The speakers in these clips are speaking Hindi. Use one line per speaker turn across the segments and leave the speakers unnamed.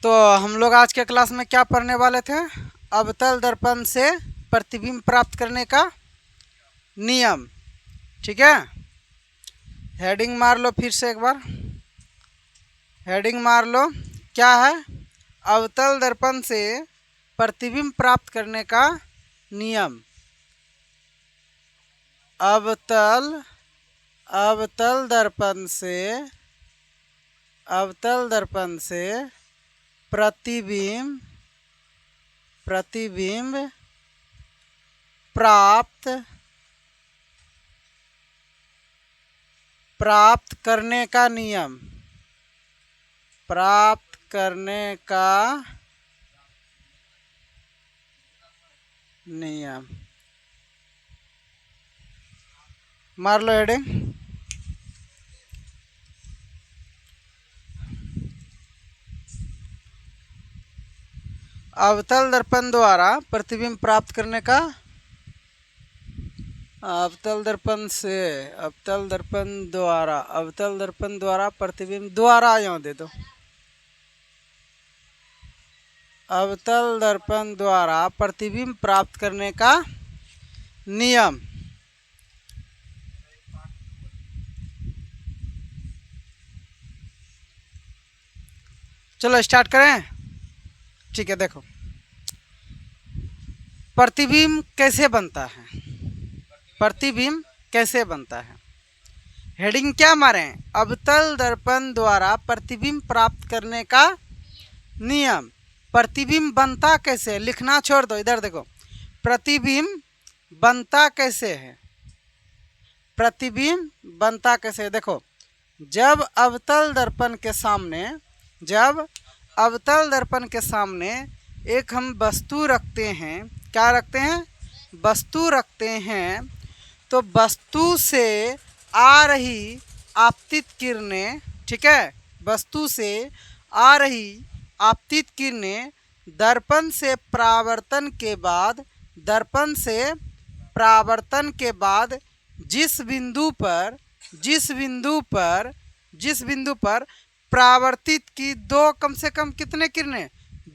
तो हम लोग आज के क्लास में क्या पढ़ने वाले थे? अवतल दर्पण से प्रतिबिंब प्राप्त करने का नियम। ठीक है, हेडिंग मार लो फिर से एक बार, हेडिंग मार लो। क्या है? अवतल दर्पण से प्रतिबिंब प्राप्त करने का नियम। अवतल दर्पण से प्रतिबिंब प्राप्त करने का नियम। मार लो हेडिंग। अवतल दर्पण द्वारा प्रतिबिंब प्राप्त करने का, अवतल दर्पण द्वारा प्रतिबिंब द्वारा, यहाँ दे दो। अवतल दर्पण द्वारा प्रतिबिंब प्राप्त करने का नियम। चलो स्टार्ट करें। ठीक है, देखो प्रतिबिंब कैसे बनता है। हेडिंग क्या मारे? अवतल दर्पण द्वारा प्रतिबिंब प्राप्त करने का नियम। प्रतिबिंब बनता कैसे? लिखना छोड़ दो, इधर देखो। प्रतिबिंब बनता कैसे है? देखो, जब अवतल दर्पण के सामने एक हम वस्तु रखते हैं। क्या रखते हैं? वस्तु रखते हैं। तो वस्तु से आ रही आपतित किरणें, ठीक है, वस्तु से आ रही आपतित किरणें दर्पण से परावर्तन के बाद जिस बिंदु पर परावर्तित की दो, कम से कम कितने किरणें?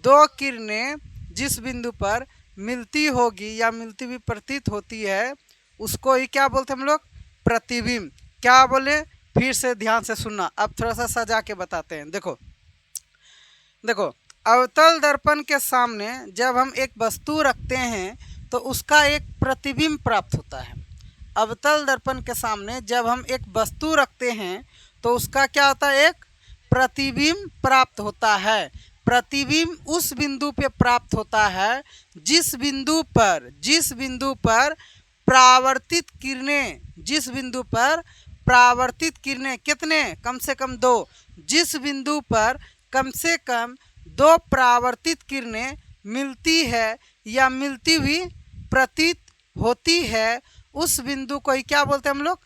दो किरणें जिस बिंदु पर मिलती होगी या मिलती हुई प्रतीत होती है, उसको ही क्या बोलते हैं हम लोग? प्रतिबिंब। क्या बोले? फिर से ध्यान से सुनना, अब थोड़ा सा सजा के बताते हैं। देखो, अवतल दर्पण के सामने जब हम एक वस्तु रखते हैं तो उसका एक प्रतिबिंब प्राप्त होता है। अवतल दर्पण के सामने जब हम एक वस्तु रखते हैं तो उसका क्या होता है? एक प्रतिबिंब प्राप्त होता है। प्रतिबिंब उस बिंदु पे प्राप्त होता है जिस बिंदु पर परावर्तित किरणें कितने? कम से कम दो। जिस बिंदु पर कम से कम दो परावर्तित किरणें मिलती है या मिलती हुई प्रतीत होती है, उस बिंदु को ही क्या बोलते हैं हम लोग?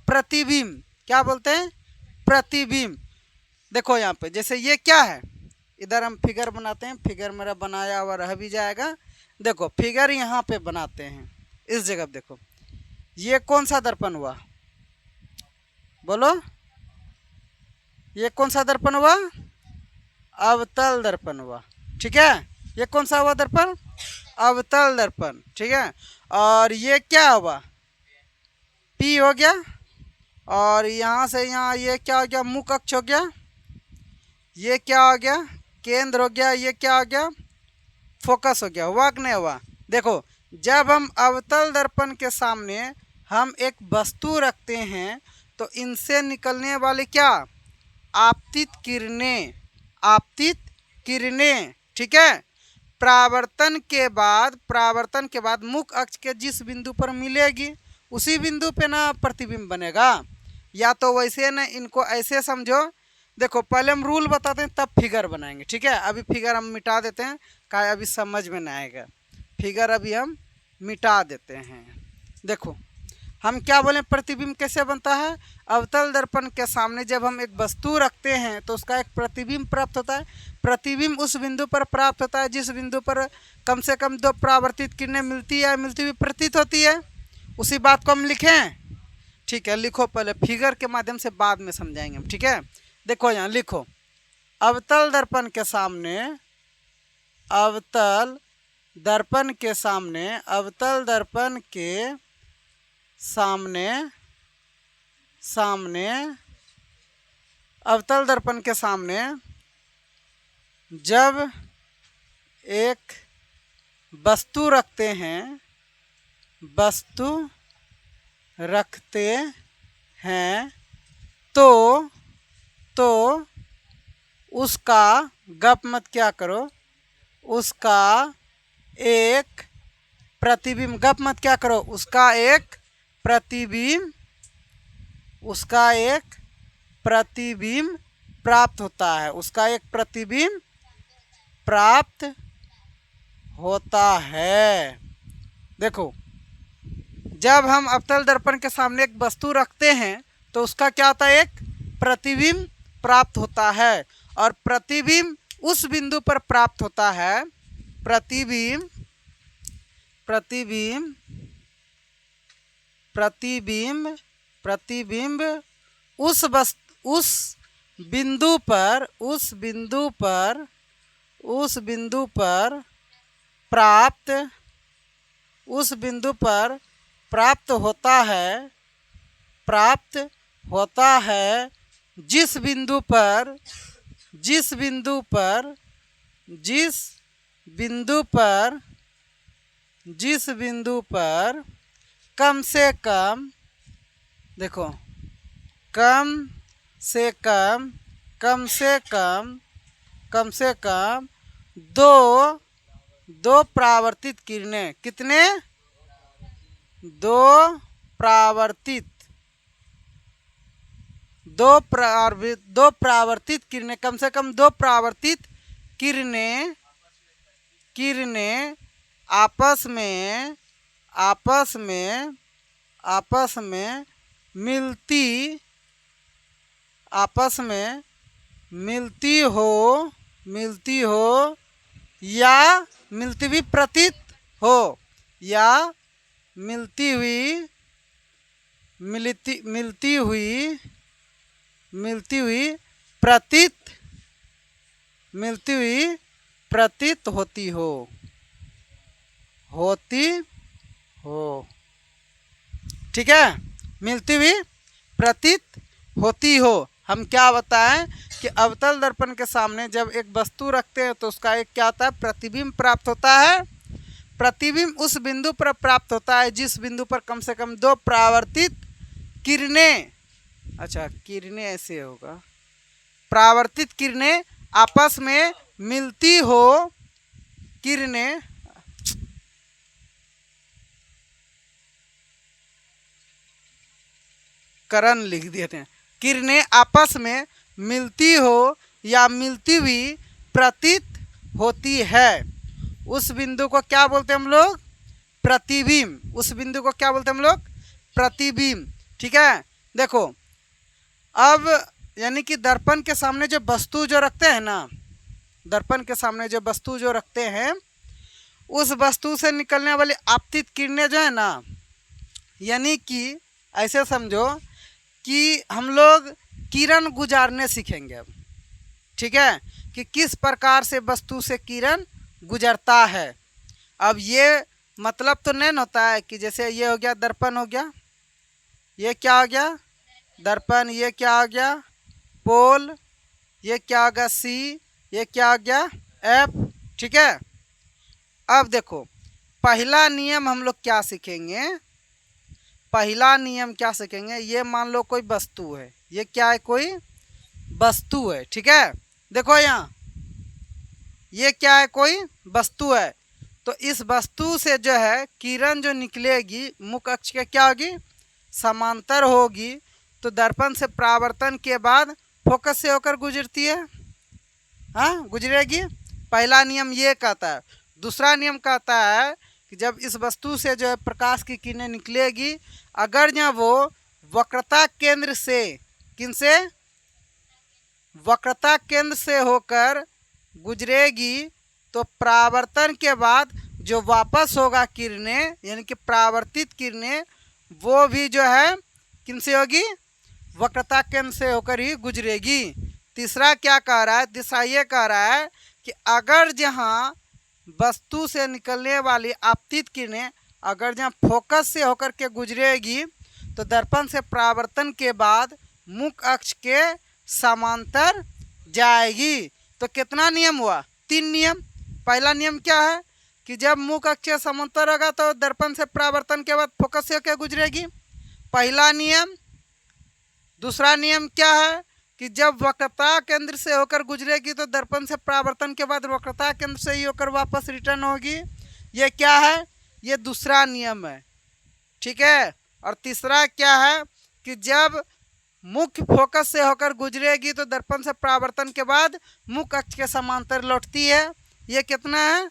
प्रतिबिंब। क्या बोलते हैं? प्रतिबिंब। देखो यहाँ पे, जैसे ये क्या है, इधर हम फिगर बनाते हैं। फिगर मेरा बनाया हुआ रह भी जाएगा। देखो फिगर यहाँ पे बनाते हैं इस जगह। देखो ये कौन सा दर्पण हुआ? बोलो, ये कौन सा दर्पण हुआ? अवतल दर्पण हुआ। ठीक है, ये कौन सा हुआ दर्पण? अवतल दर्पण। ठीक है, और ये क्या हुआ? पी हो गया। और यहाँ से यहाँ ये क्या हो गया? मुख अक्ष हो गया। ये क्या हो गया? केंद्र हो गया। ये क्या हो गया? फोकस हो गया। हुआ कि नहीं हुआ? देखो, जब हम अवतल दर्पण के सामने हम एक वस्तु रखते हैं तो इनसे निकलने वाली क्या? आपतित किरणें, ठीक है, परावर्तन के बाद मुख अक्ष के जिस बिंदु पर मिलेगी उसी बिंदु पे ना प्रतिबिंब बनेगा। या तो वैसे ना, इनको ऐसे समझो। देखो पहले हम रूल बताते हैं तब फिगर बनाएंगे। ठीक है, अभी फिगर हम मिटा देते हैं, क्या अभी समझ में नहीं आएगा। फिगर अभी हम मिटा देते हैं। देखो हम क्या बोले? प्रतिबिंब कैसे बनता है? अवतल दर्पण के सामने जब हम एक वस्तु रखते हैं तो उसका एक प्रतिबिंब प्राप्त होता है। प्रतिबिंब उस बिंदु पर प्राप्त होता है जिस बिंदु पर कम से कम दो परावर्तित किरणें मिलती है, मिलती हुई प्रतीत होती है। उसी बात को हम लिखें। ठीक है, लिखो। पहले फिगर के माध्यम से बाद में समझाएंगे हम। ठीक है, देखो यहाँ लिखो। अवतल दर्पण के सामने, अवतल दर्पण के सामने, अवतल दर्पण के सामने, सामने, अवतल दर्पण के सामने जब एक वस्तु रखते हैं, वस्तु रखते हैं तो उसका गप मत क्या करो, उसका एक प्रतिबिंब, गप मत क्या करो, उसका एक प्रतिबिंब, उसका एक प्रतिबिंब प्राप्त होता है, उसका एक प्रतिबिंब प्राप्त होता है। देखो, जब हम अवतल दर्पण के सामने एक वस्तु रखते हैं तो उसका क्या होता है, एक प्रतिबिंब प्राप्त होता है, और प्रतिबिंब उस बिंदु पर प्राप्त होता है, प्रतिबिंब, प्रतिबिंब, प्रतिबिंब, प्रतिबिंब उस बिंदु पर, उस बिंदु पर, उस बिंदु पर प्राप्त, उस बिंदु पर प्राप्त होता है, प्राप्त होता है, जिस बिंदु पर, जिस बिंदु पर, जिस बिंदु पर, जिस बिंदु पर कम से कम, देखो, कम से कम, कम से कम, कम से कम दो परावर्तित किरणें, कितने, दो परावर्तित, दो परावर्तित किरणें, कम से कम दो परावर्तित किरणें, किरणें आपस में, आपस में, आपस में मिलती, आपस में मिलती हो, मिलती हो या मिलती हुई प्रतीत हो, या मिलती हुई, मिलती हुई, मिलती हुई प्रतीत, मिलती हुई प्रतीत होती हो, होती हो, ठीक है, मिलती हुई प्रतीत होती हो। हम क्या बताएं कि अवतल दर्पण के सामने जब एक वस्तु रखते हैं तो उसका एक क्या होता है, प्रतिबिंब प्राप्त होता है, प्रतिबिंब उस बिंदु पर प्राप्त होता है जिस बिंदु पर कम से कम दो परावर्तित किरणें, अच्छा किरणें ऐसे होगा, परावर्तित किरणें आपस में मिलती हो, किरणें, करण लिख देते हैं, किरणें आपस में मिलती हो या मिलती हुई प्रतीत होती है, उस बिंदु को क्या बोलते हैं हम लोग, प्रतिबिंब, उस बिंदु को क्या बोलते हैं हम लोग, प्रतिबिंब, ठीक है। देखो, अब यानी कि दर्पण के सामने जो वस्तु जो रखते हैं ना, दर्पण के सामने जो वस्तु जो रखते हैं, उस वस्तु से निकलने वाली आपतित किरणें जो है ना, यानी कि ऐसे समझो कि हम लोग किरण गुजारने सीखेंगे अब, ठीक है, कि किस प्रकार से वस्तु से किरण गुजरता है। अब ये मतलब तो नहीं होता है कि जैसे ये हो गया दर्पण, हो गया, ये क्या हो गया दर्पण, ये क्या हो गया पोल, ये क्या हो गया सी, ये क्या हो गया एफ, ठीक है। अब देखो, पहला नियम हम लोग क्या सीखेंगे, पहला नियम क्या सीखेंगे, ये मान लो कोई वस्तु है, ये क्या है, कोई वस्तु है, ठीक है। देखो यहाँ ये क्या है, कोई वस्तु है, तो इस वस्तु से जो है किरण जो निकलेगी मुख्य अक्ष के क्या होगी, समांतर होगी, तो दर्पण से परावर्तन के बाद फोकस से होकर गुजरती है, हाँ गुजरेगी। पहला नियम ये कहता है। दूसरा नियम कहता है कि जब इस वस्तु से जो है प्रकाश की किरणें निकलेगी, अगर जब वो वक्रता केंद्र से, किन से, वक्रता केंद्र से होकर गुजरेगी, तो परावर्तन के बाद जो वापस होगा किरणें, यानी कि परावर्तित किरणें, वो भी जो है किन से होगी, वक्रता केंद्र से होकर ही गुजरेगी। तीसरा क्या कह रहा है, तीसरा ये कह रहा है कि अगर जहाँ वस्तु से निकलने वाली आपतित किरणें अगर जहाँ फोकस से होकर के गुजरेगी तो दर्पण से परावर्तन के बाद मुख्य अक्ष के समांतर जाएगी। तो कितना नियम हुआ, 3 नियम। पहला नियम क्या है कि जब मुख्य अक्ष के समांतर होगा तो दर्पण से परावर्तन के बाद फोकस से होकर गुजरेगी, पहला नियम। दूसरा नियम क्या है कि जब वक्रता केंद्र से होकर गुजरेगी तो दर्पण से परावर्तन के बाद वक्रता केंद्र से ही होकर वापस रिटर्न होगी। ये क्या है, ये दूसरा नियम है, ठीक है। और तीसरा क्या है कि जब मुख्य फोकस से होकर गुजरेगी तो दर्पण से परावर्तन के बाद मुख्य अक्ष के समांतर लौटती है। ये कितना है,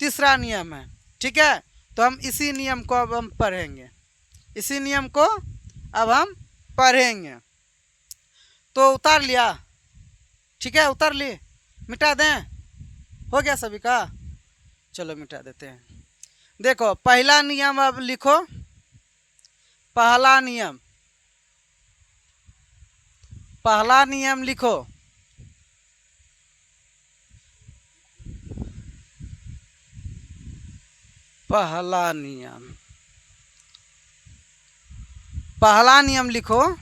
तीसरा नियम है, ठीक है। तो हम इसी नियम को अब हम पढ़ेंगे, इसी नियम को अब हम पढ़ेंगे। तो उतार लिया, ठीक है, उतार लिए, मिटा दें, हो गया सभी का, चलो मिटा देते हैं। देखो पहला नियम अब लिखो, पहला नियम, पहला नियम लिखो, पहला नियम, पहला नियम लिखो।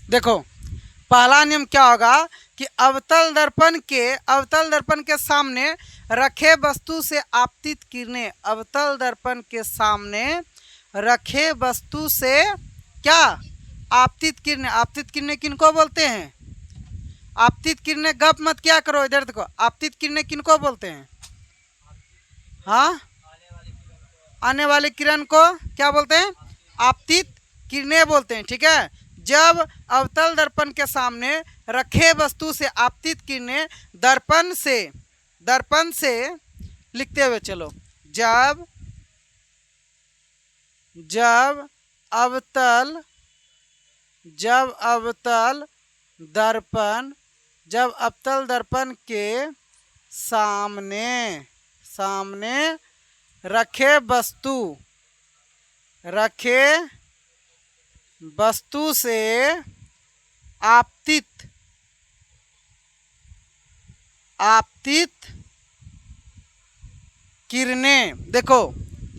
देखो पहला नियम क्या होगा कि अवतल दर्पण के सामने रखे वस्तु से आपतित किरणें, अवतल दर्पण के सामने रखे वस्तु से क्या, आपतित किरणें। आपतित किरणें किनको बोलते हैं, आपतित किरणें, गप मत क्या करो, इधर देखो, आपतित किरणें किनको बोलते हैं, हाँ, आने वाली किरण को क्या बोलते हैं, आपतित किरणें बोलते हैं, ठीक है। जब अवतल दर्पण के सामने रखे वस्तु से आपतित किरणें दर्पण से लिखते हुए चलो, जब अवतल दर्पण के सामने रखे वस्तु से आपतित किरणें, देखो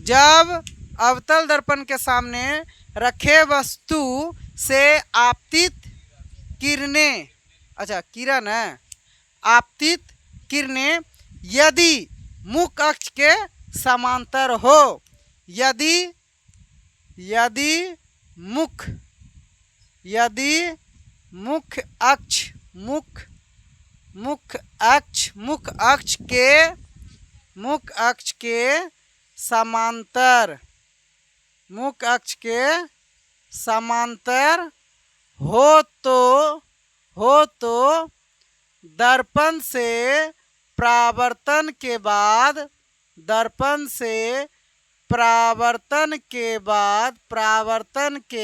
जब अवतल दर्पण के सामने रखे वस्तु से आपतित किरणें, अच्छा किरण है, आपतित किरणें यदि मुख्य अक्ष के समांतर हो, यदि मुख्य अक्ष के समांतर हो तो दर्पण से परावर्तन के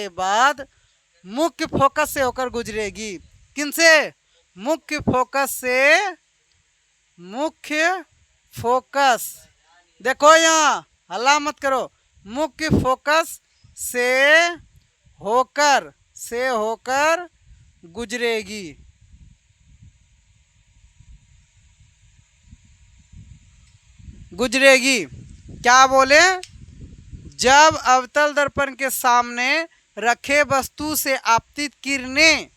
बाद मुख्य फोकस से होकर गुजरेगी। किनसे, मुख्य फोकस, देखो यहाँ हल्ला मत करो, मुख्य फोकस से होकर गुजरेगी। क्या बोले, जब अवतल दर्पण के सामने रखे वस्तु से आपतित किरणें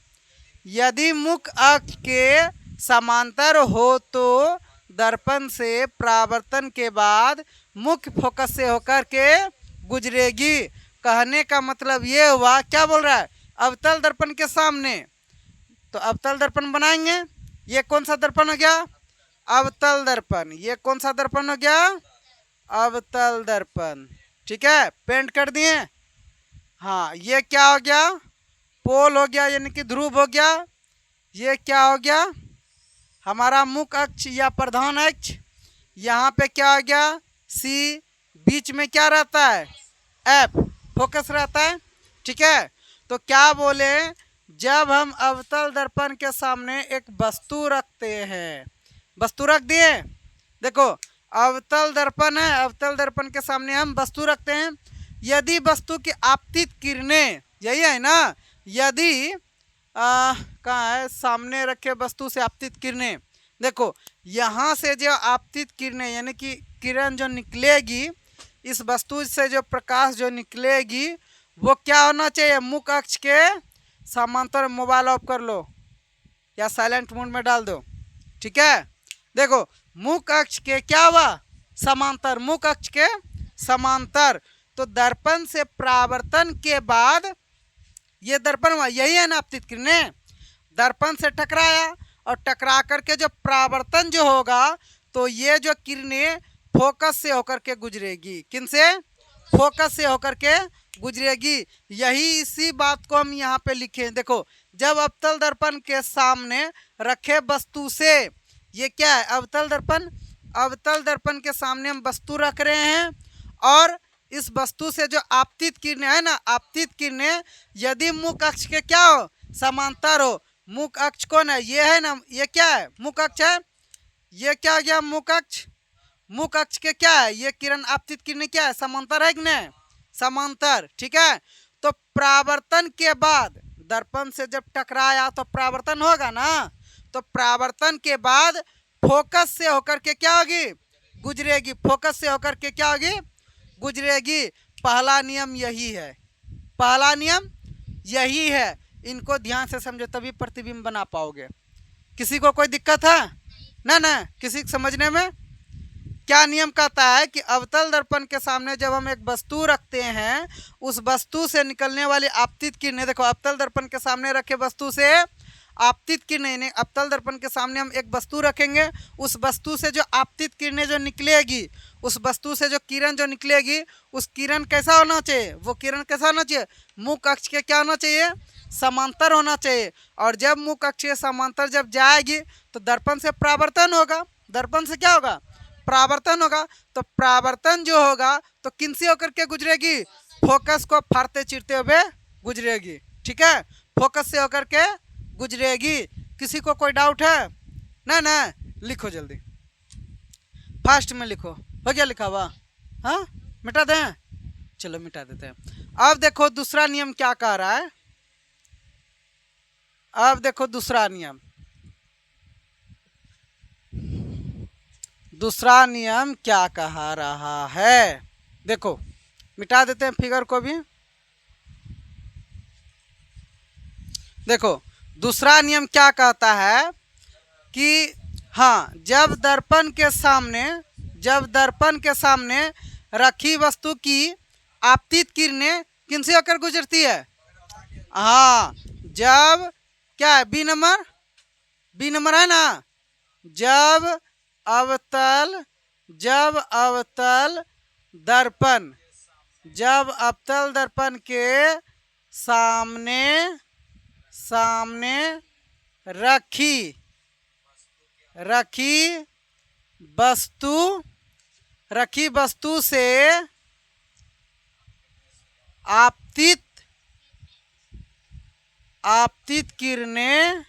यदि मुख्य अक्ष के समांतर हो तो दर्पण से परावर्तन के बाद मुख्य फोकस से होकर के गुजरेगी। कहने का मतलब ये हुआ, क्या बोल रहा है, अवतल दर्पण के सामने, तो अवतल दर्पण बनाएंगे, ये कौन सा दर्पण हो गया, अवतल दर्पण। ये कौन सा दर्पण हो गया, अवतल दर्पण, ठीक है, पेंट कर दिए। हाँ, ये क्या हो गया, पोल हो गया, यानी कि ध्रुव हो गया। ये क्या हो गया, हमारा मुख्य अक्ष या प्रधान अक्ष। यहाँ पे क्या हो गया, सी, बीच में क्या रहता है, एफ, फोकस रहता है, ठीक है। तो क्या बोले, जब हम अवतल दर्पण के सामने एक वस्तु रखते हैं, वस्तु रख दिए, देखो अवतल दर्पण है, अवतल दर्पण के सामने हम वस्तु रखते हैं। यदि वस्तु की आपतित किरणें, यही है ना, यदि कहाँ है, सामने रखे वस्तु से आपतित किरणें। देखो यहाँ से जो आपतित किरणें यानी कि किरण जो निकलेगी, इस वस्तु से जो प्रकाश जो निकलेगी वो क्या होना चाहिए, मुख्य अक्ष के समांतर। मोबाइल ऑफ कर लो या साइलेंट मोड में डाल दो, ठीक है। देखो मुख्य अक्ष के क्या हुआ, समांतर, मुख्य अक्ष के समांतर। तो दर्पण से परावर्तन के बाद ये दर्पण हुआ, यही है ना आपतित किरणें। दर्पण से टकराया और टकरा करके जो परावर्तन जो होगा तो ये जो किरणें फोकस से होकर के गुजरेगी। किन से, फोकस से होकर के गुजरेगी। यही इसी बात को हम यहाँ पे लिखे। देखो जब अवतल दर्पण के सामने रखे वस्तु से, ये क्या है, अवतल दर्पण। अवतल दर्पण के सामने हम वस्तु रख रहे हैं और इस वस्तु से जो आपतित किरणें है ना, आपतित किरणें यदि मुख्य अक्ष के क्या हो, समांतर हो। मुख्य अक्ष कौन है, ये है ना, ये क्या है, मुख्य अक्ष है। ये क्या हो गया, मुख्य अक्ष। मुख्य अक्ष के क्या है, ये किरण, आपतित किरणें क्या है, समांतर है कि नहीं, समांतर, ठीक है। तो परावर्तन के बाद दर्पण से जब टकराया तो परावर्तन होगा ना, तो परावर्तन के बाद फोकस से होकर के क्या होगी, गुजरेगी। फोकस से होकर के क्या होगी, गुजरेगी। पहला नियम यही है, पहला नियम यही है। इनको ध्यान से समझो तभी प्रतिबिंब बना पाओगे। किसी को कोई दिक्कत है ना, ना किसी को समझने में। क्या नियम कहता है कि अवतल दर्पण के सामने जब हम एक वस्तु रखते हैं, उस वस्तु से निकलने वाली आपतित किरणें, देखो अवतल दर्पण के सामने रखे वस्तु से आपतित किरणें, अवतल दर्पण के सामने हम एक वस्तु रखेंगे, उस वस्तु से जो आपतित किरणें जो निकलेगी, उस वस्तु से जो किरण जो निकलेगी, उस किरण कैसा होना चाहिए, वो किरण कैसा होना चाहिए, मुख्य अक्ष के क्या होना चाहिए, समांतर होना चाहिए। और जब मुख्य अक्ष के समांतर जब जाएगी तो दर्पण से परावर्तन होगा। दर्पण से क्या होगा, परावर्तन होगा। तो परावर्तन जो होगा तो किन से होकर के गुजरेगी, फोकस को फाड़ते चीरते हुए गुजरेगी, ठीक है, फोकस से होकर के गुजरेगी। किसी को कोई डाउट है ना, ना लिखो जल्दी, फास्ट में लिखो। हो गया लिखा हुआ, हाँ मिटा दें, चलो मिटा देते हैं। अब देखो दूसरा नियम क्या कह रहा है। अब देखो दूसरा नियम, दूसरा नियम क्या कह रहा है। देखो मिटा देते हैं फिगर को भी। देखो दूसरा नियम क्या कहता है कि हाँ, जब दर्पण के सामने, जब दर्पण के सामने रखी वस्तु की आपतित किरणें किन से होकर गुजरती है, हाँ, जब क्या है, बी नंबर, बी नंबर है ना, जब अवतल, जब अवतल दर्पण, जब अवतल दर्पण के सामने, सामने रखी, रखी वस्तु, रखी वस्तु से आपतित, आपतित किरणें,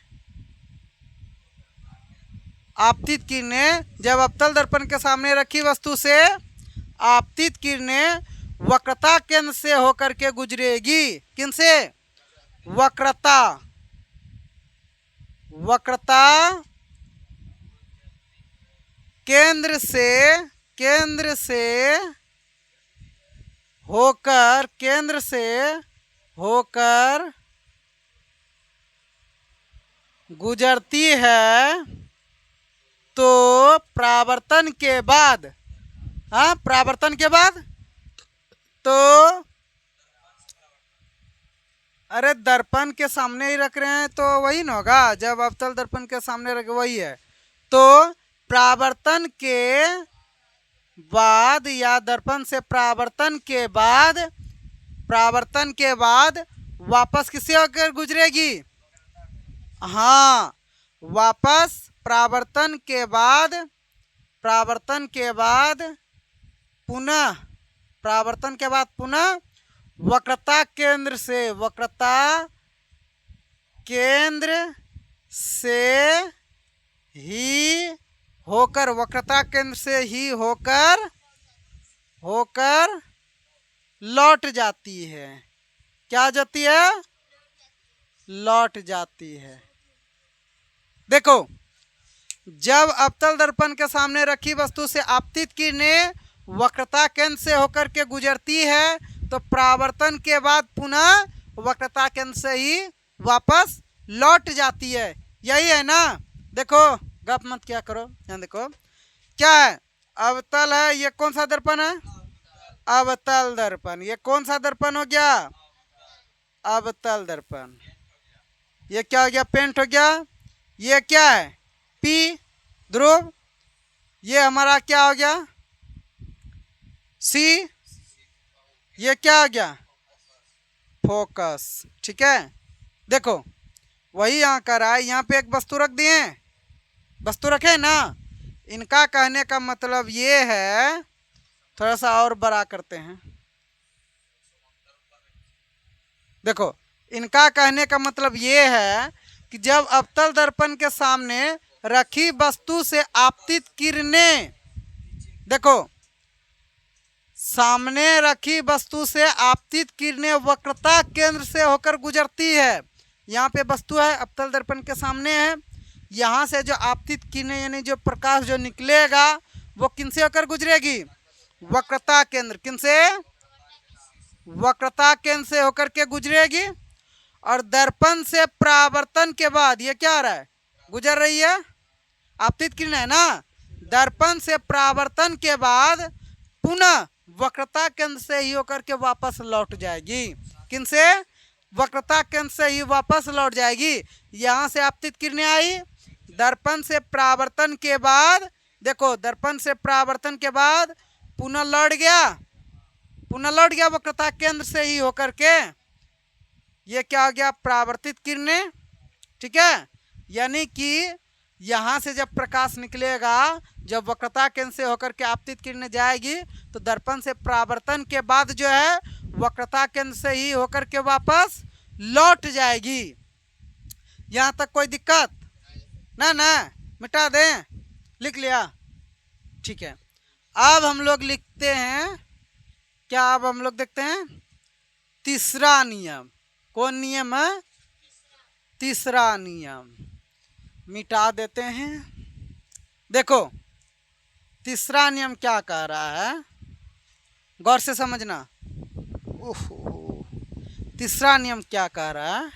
आपतित किरणें, जब अवतल दर्पण के सामने रखी वस्तु से आपतित किरणें वक्रता केंद्र से होकर के गुजरेगी। किन से, वक्रता, वक्रता केंद्र से, केंद्र से होकर, केंद्र से होकर गुजरती है। तो परावर्तन के बाद, हाँ परावर्तन के बाद, तो अरे दर्पण के सामने ही रख रहे हैं तो वही ना होगा, जब अवतल दर्पण के सामने रखे वही है। तो परावर्तन के बाद या दर्पण से परावर्तन के बाद, परावर्तन के बाद वापस किससे होकर गुजरेगी, हाँ वापस परावर्तन के बाद, परावर्तन के बाद पुनः, परावर्तन के बाद पुनः वक्रता केंद्र से, वक्रता केंद्र से ही होकर, वक्रता केंद्र से ही होकर, होकर लौट जाती है। क्या जाती है, लौट जाती है। देखो, जब अवतल दर्पण के सामने रखी वस्तु से आपतित किरणें वक्रता केंद्र से होकर के गुजरती है तो परावर्तन के बाद पुनः वक्रता केंद्र से ही वापस लौट जाती है। यही है ना। देखो, गप मत क्या करो, यहाँ देखो क्या है, अवतल है, ये कौन सा दर्पण है, अवतल दर्पण। ये कौन सा दर्पण हो गया, अवतल दर्पण। ये क्या हो गया, पेंट हो गया। ये क्या है, पी ध्रुव। ये हमारा क्या हो गया, सी। ये क्या हो गया, फोकस। ठीक है, देखो वही यहाँ कर रहा है, यहाँ पे एक वस्तु रख दिए, वस्तु रखे ना। इनका कहने का मतलब ये है, थोड़ा सा और बड़ा करते हैं। देखो, इनका कहने का मतलब ये है कि जब अवतल दर्पण के सामने रखी वस्तु से आपतित किरणें, देखो सामने रखी वस्तु से आपतित किरणें वक्रता केंद्र से होकर गुजरती है। यहाँ पे वस्तु है, अवतल दर्पण के सामने है। यहाँ से जो आपतित किरणें यानी जो प्रकाश जो निकलेगा वो किनसे होकर गुजरेगी, वक्रता केंद्र। किनसे, वक्रता केंद्र से होकर के गुजरेगी। और दर्पण से परावर्तन के बाद ये क्या आ रहा है, गुजर रही है, आपतित किरण है ना। दर्पण से परावर्तन के बाद पुनः वक्रता केंद्र से ही होकर के वापस लौट जाएगी। किनसे, वक्रता केंद्र से ही वापस लौट जाएगी। यहाँ से आपतित किरणें आई, दर्पण से परावर्तन के बाद, देखो दर्पण से परावर्तन के बाद पुनः लौट गया, पुनः लौट गया वक्रता केंद्र से ही होकर के। ये क्या हो गया, परावर्तित किरणें। ठीक है, यानी कि यहाँ से जब प्रकाश निकलेगा, जब वक्रता केंद्र से होकर के आपतित किरणें जाएगी तो दर्पण से परावर्तन के बाद जो है वक्रता केंद्र से ही होकर के वापस लौट जाएगी। यहाँ तक कोई दिक्कत ना, मिटा दें, लिख लिया। ठीक है, अब हम लोग लिखते हैं क्या, अब हम लोग देखते हैं तीसरा नियम। कौन नियम है, तीसरा नियम। मिटा देते हैं। देखो, तीसरा नियम क्या कह रहा है, गौर से समझना। ओहो, तीसरा नियम क्या कह रहा है,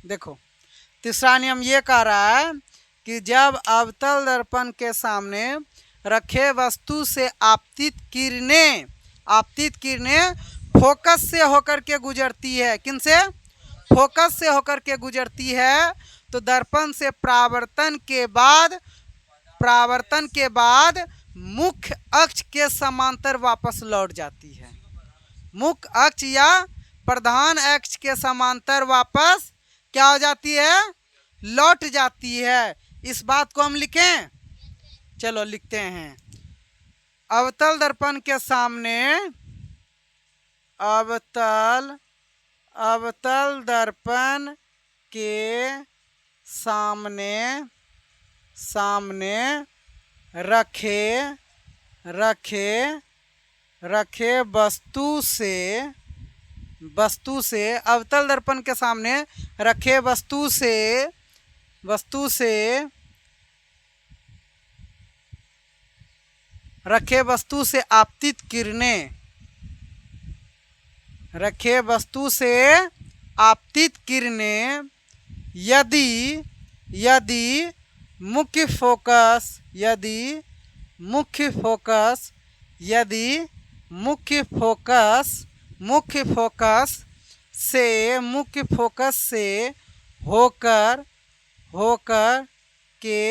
देखो तीसरा नियम ये कह रहा है कि जब अवतल दर्पण के सामने रखे वस्तु से आपतित किरणें फोकस से होकर के गुजरती है। किनसे, फोकस से होकर के गुजरती है तो दर्पण से परावर्तन के बाद मुख्य अक्ष के समांतर वापस लौट जाती है। मुख्य अक्ष या प्रधान अक्ष के समांतर वापस क्या हो जाती है, लौट जाती है। इस बात को हम लिखें, चलो लिखते हैं। अवतल दर्पण के सामने, अवतल दर्पण के सामने रखे वस्तु से अवतल दर्पण के सामने रखे वस्तु से आपतित किरणें, रखे वस्तु से आपतित किरणें यदि मुख्य फोकस से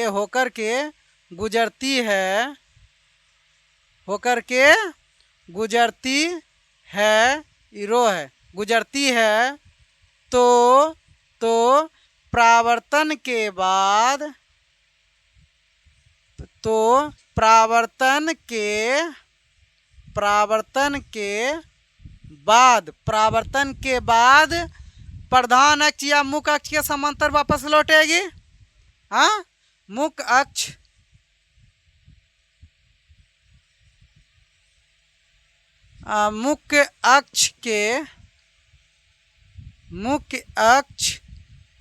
होकर के गुजरती है, इरो है, गुजरती है तो परावर्तन के बाद प्रधान अक्ष या मुख्य अक्ष के समांतर वापस लौटेगी। हाँ, मुख्य अक्ष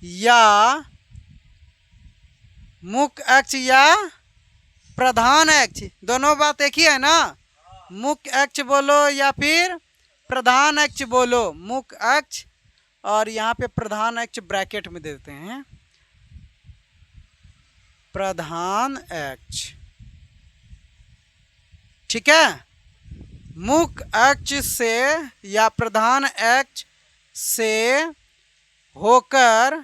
या मुख्य अक्ष या प्रधान अक्ष, दोनों बात एक ही है ना। मुख्य अक्ष बोलो या फिर प्रधान अक्ष बोलो, मुख्य अक्ष और यहाँ पे प्रधान अक्ष ब्रैकेट में दे देते हैं, प्रधान अक्ष, ठीक है। मुख्य अक्ष से या प्रधान अक्ष से होकर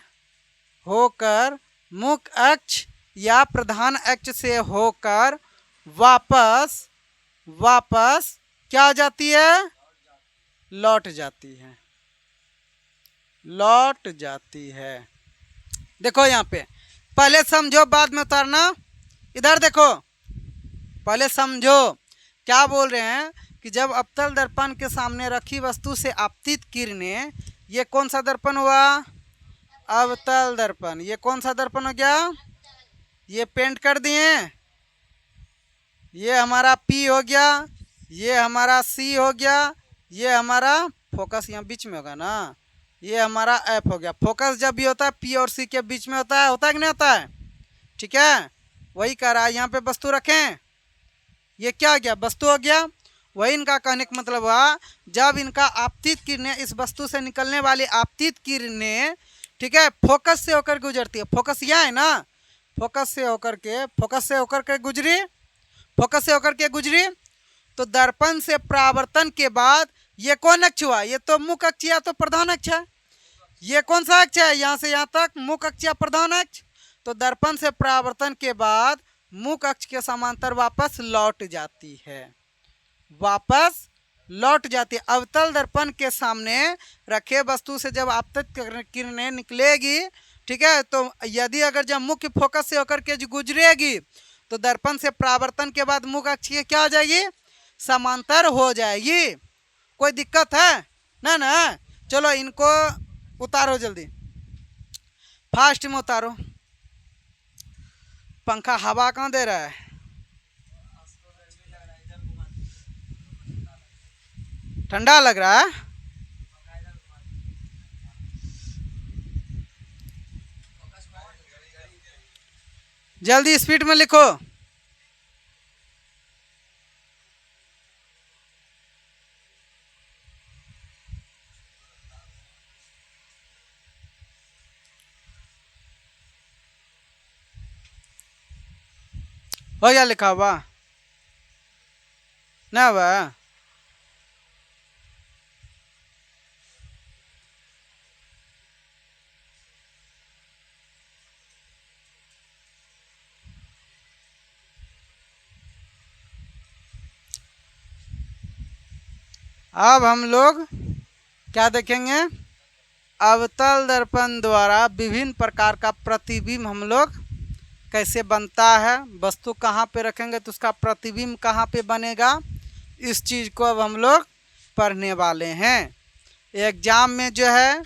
मुख्य अक्ष या प्रधान अक्ष से होकर वापस क्या आ जाती है, लौट जाती है, लौट जाती है। देखो यहाँ पे पहले समझो बाद में उतारना। इधर देखो पहले समझो क्या बोल रहे हैं कि जब अवतल दर्पण के सामने रखी वस्तु से आपतित किरणें, ये कौन सा दर्पण हुआ, अवतल दर्पण। ये कौन सा दर्पण हो गया, ये पेंट कर दिए, ये हमारा P हो गया, ये हमारा C हो गया, ये हमारा फोकस यहाँ बीच में होगा ना, ये हमारा F हो गया। फोकस जब भी होता है P और C के बीच में होता है कि नहीं होता है, ठीक है। वही कह रहा है यहाँ पे वस्तु रखें, ये क्या हो गया, वस्तु हो गया। वही इनका कहने का मतलब हुआ जब इनका आपतित किरणें, इस वस्तु से निकलने वाली आपतित किरणें, ठीक है, फोकस से होकर गुजरती है। फोकस यहाँ है ना, फोकस से होकर के गुजरी, तो दर्पण से परावर्तन के बाद ये कौन अक्ष हुआ, ये तो मुख्य अक्ष या तो प्रधान अक्ष है। ये कौन सा अक्ष है, यहाँ से यहाँ तक मुख्य अक्ष या प्रधान अक्ष। तो दर्पण से परावर्तन के बाद मुख्य अक्ष के समांतर वापस लौट जाती है, अवतल दर्पण के सामने रखे वस्तु से जब आपतित किरणें निकलेगी, ठीक है, तो यदि अगर जब मुख्य फोकस से होकर के गुजरेगी तो दर्पण से परावर्तन के बाद मुख्य अक्ष की क्या हो जाएगी, समांतर हो जाएगी। कोई दिक्कत है ना। चलो इनको उतारो, जल्दी फास्ट में उतारो। पंखा हवा कहाँ दे रहा है, ठंडा लग रहा है। जल्दी स्पीड में लिखो। हो गया लिखा हुआ ना हुआ, अब हम लोग क्या देखेंगे, अवतल दर्पण द्वारा विभिन्न प्रकार का प्रतिबिंब हम लोग कैसे बनता है, वस्तु कहाँ पे रखेंगे तो उसका प्रतिबिंब कहाँ पे बनेगा, इस चीज़ को अब हम लोग पढ़ने वाले हैं। एग्ज़ाम में जो है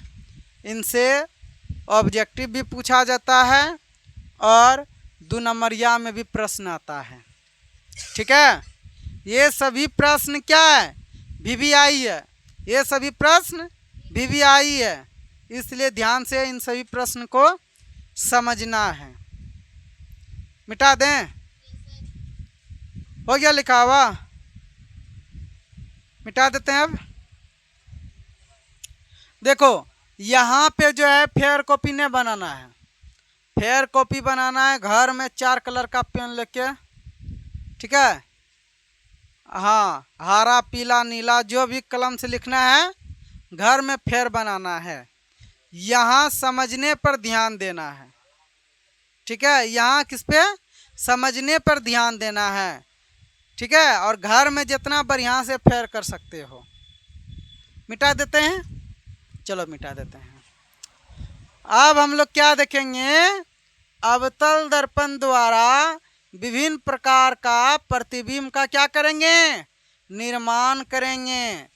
इनसे ऑब्जेक्टिव भी पूछा जाता है और 2 नंबरिया में भी प्रश्न आता है, ठीक है। ये सभी प्रश्न क्या है, VVI है, ये सभी प्रश्न VVI है, इसलिए ध्यान से इन सभी प्रश्न को समझना है। मिटा दें, हो गया लिखा हुआ, मिटा देते हैं। अब देखो यहाँ पे जो है फेयर कॉपी नहीं बनाना है, फेयर कॉपी बनाना है घर में 4 कलर का पेन लेके, ठीक है। हाँ, हरा पीला नीला जो भी कलम से लिखना है घर में फेयर बनाना है। यहाँ समझने पर ध्यान देना है, ठीक है। यहाँ किस पे, समझने पर ध्यान देना है, ठीक है। और घर में जितना बढ़िया से फेयर कर सकते हो। मिटा देते हैं, चलो मिटा देते हैं। अब हम लोग क्या देखेंगे, अवतल दर्पण द्वारा विभिन्न प्रकार का प्रतिबिंब का क्या करेंगे, निर्माण करेंगे।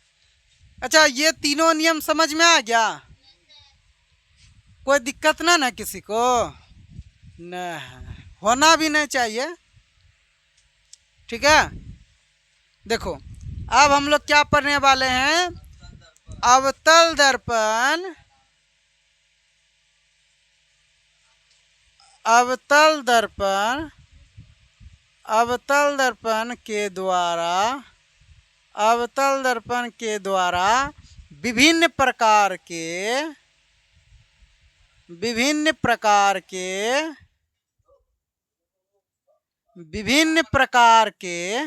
अच्छा, ये तीनों नियम समझ में आ गया, कोई दिक्कत ना किसी को, न होना भी नहीं चाहिए, ठीक है। देखो अब हम लोग क्या पढ़ने वाले हैं, अवतल दर्पण अवतल दर्पण के द्वारा विभिन्न प्रकार के